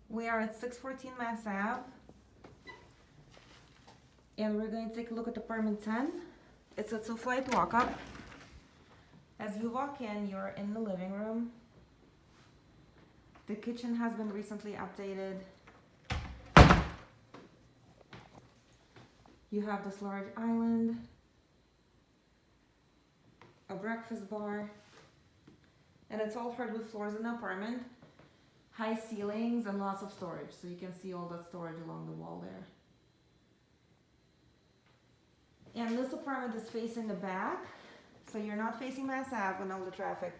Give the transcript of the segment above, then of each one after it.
We are at 614 Mass Ave. And we're going to take a look at apartment 10. It's a 2-flight walk-up. As you walk in, you're in the living room. The kitchen has been recently updated. You have this large island, a breakfast bar, and it's all hardwood floors in the apartment. High ceilings and lots of storage, so you can see all that storage along the wall there. And this apartment is facing the back, so you're not facing Mass Ave with all the traffic.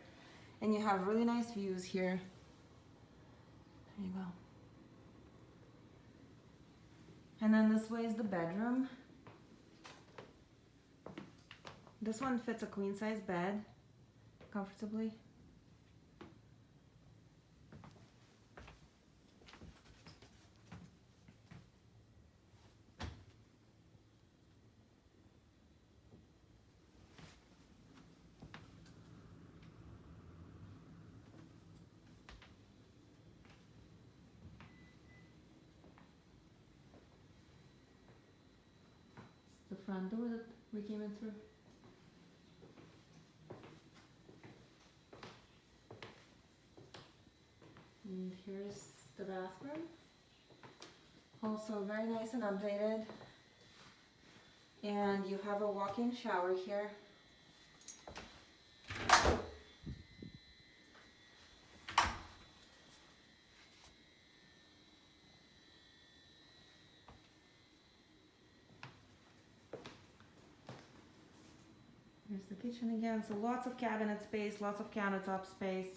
And you have really nice views here. There you go. And then this way is the bedroom. This one fits a queen size bed comfortably. The front door that we came in through. And here's the bathroom. Also very nice and updated. And you have a walk-in shower here. Here's the kitchen again, so lots of cabinet space, lots of countertop space.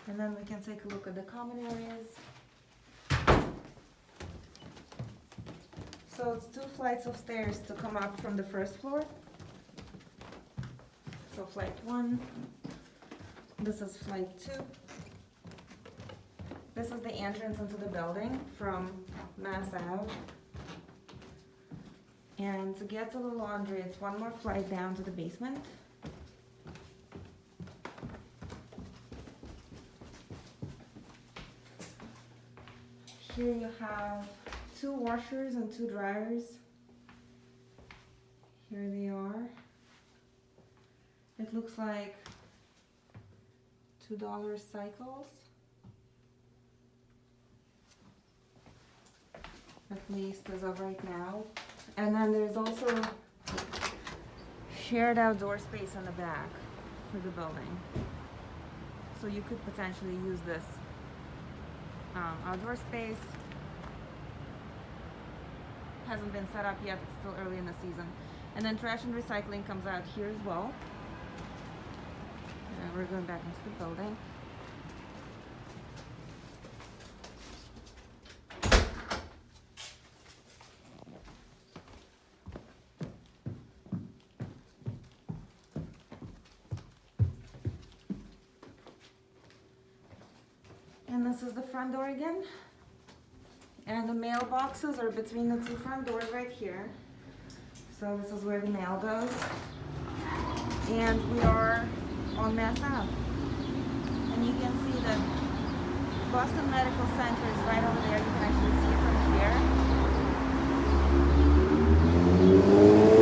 And then we can take a look at the common areas. So it's 2 flights of stairs to come up from the first floor. So flight 1, this is flight 2. This is the entrance into the building from Mass Ave. And to get to the laundry, it's 1 more flight down to the basement. Here you have 2 washers and 2 dryers. Here they are. It looks like $2 cycles. At least as of right now. And then there's also shared outdoor space in the back for the building. So you could potentially use this outdoor space. Hasn't been set up yet, it's still early in the season. And then trash and recycling comes out here as well. And we're going back into the building. And this is the front door again. And the mailboxes are between the 2 front doors right here. So this is where the mail goes. And we are on Mass Ave. And you can see that Boston Medical Center is right over there. You can actually see it from here.